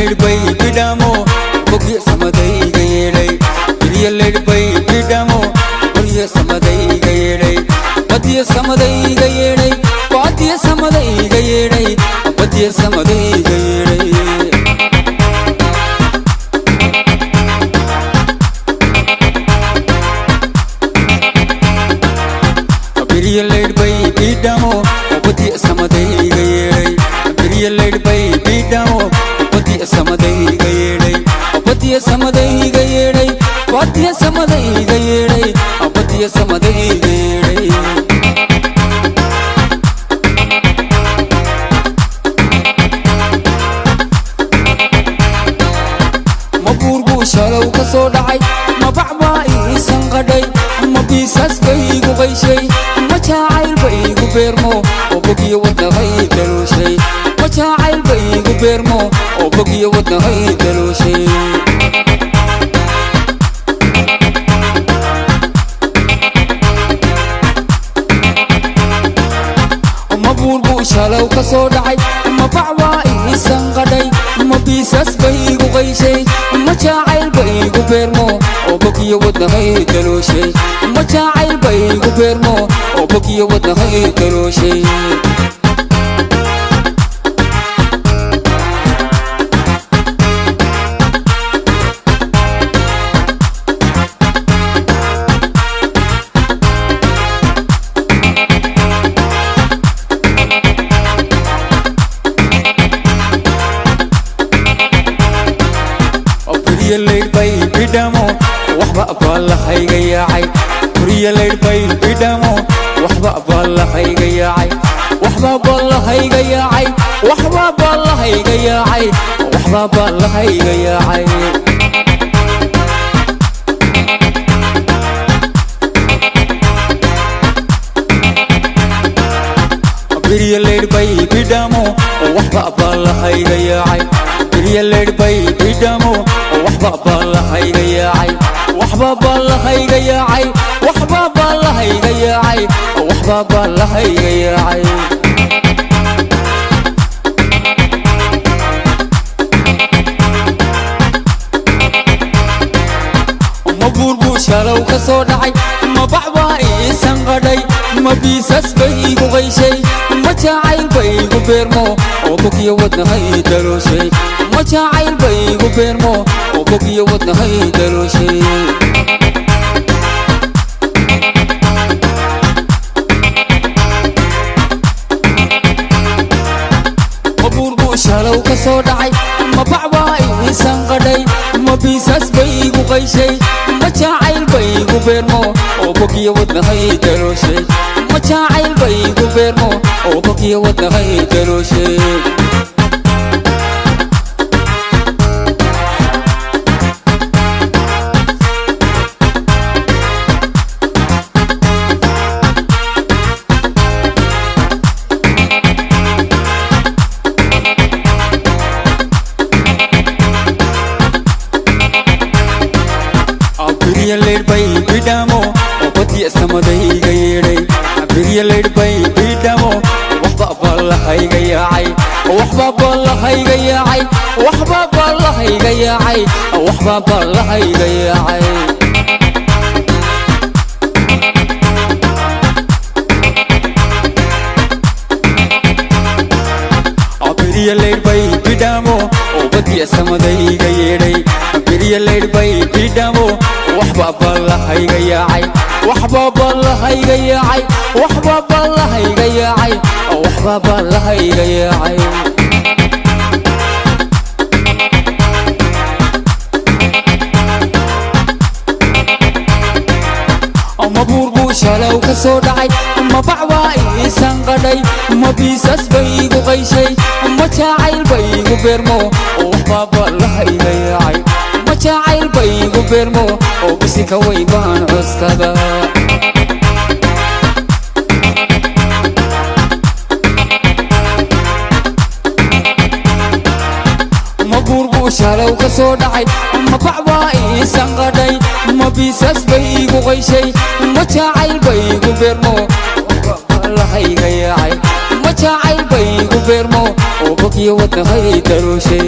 Biriyaled bay bidamo bogi samaday gayelay Biriyaled bay bidamo bogi samaday gayelay Badiya samaday gayelay Badiya samaday gayelay Badiya samaday gayelay Biriyaled bay bidamo badiya samaday gayelay Biriyaled bay bidamo badiya samaday gayelay Badiya samaday gayelay Badiya samaday gayelay Badiya samaday gayelay Maburgu shalow kaso dhacay mabacba iisan qadhay mabisas baygu qayshay majacayl baygu beermo oo bogiyo wadnahay dalooshay majacayl baygu beermo oo bogiyo wadnahay dalooshay Maburgu shalow kaso dhacay mabacba iisan qadhay mabisas baygu qayshay majacayl baygu beermo oo bogiyo wadnahay dalooshay majacayl baygu beermo oo bogiyo wadnahay dalooshay Biriyaled bay bidamo waxba balahay gayacay Biriyaled bay bidamo waxba balahay gayacay waxba balahay gayacay waxba balahay gayacay waxba balahay gayacay Biriyaled bay bidamo waxba balahay gayacay Biriyaled bay bidamo waxba balahay gayacay waxba balahay gayacay waxba balahay gayacay waxba balahay gayacay Maburgu shalow kaso dhacay mabacba iisan qadhay mabisas baygu qayshay majacayl baygu beermo oo bogiyo wadnahay dalooshay majacayl baygu beermo oo bogiyo wadnahay dalooshay Maburgu shalow kaso dhacay mabacba iisan qadhay mabisas baygu qayshay majacayl baygu beermo oo bogiyo wadnahay dalooshay majacayl baygu beermo oo bogiyo wadnahay dalooshay Biriyaled bay bidamo badiya samaday gayelay Biriyaled bay bidamo waxba balahay gayacay waxba balahay gayacay waxba balahay gayacay waxba balahay gayacay Biriyaled bay bidamo badiya samaday gayelay Biriyaled bay bidamo waxba balahay gayacay waxba balahay gayacay waxba balahay gayacay waxba balahay gayacay Maburgu shalow kaso dhacay mabacba iisan qadhay mabisas baygu qayshay majacayl baygu beermo oo waxba balahay gayacay majacayl baygu beermo oo bisi ka way baan cuskada Maburgu shalow kaso dhacay mabacba iisan qadhay mabisas baygu qayshay majacayl baygu beermo waxba balahay gayacay majacayl baygu beermo oo bogiyo wadnahay dalooshay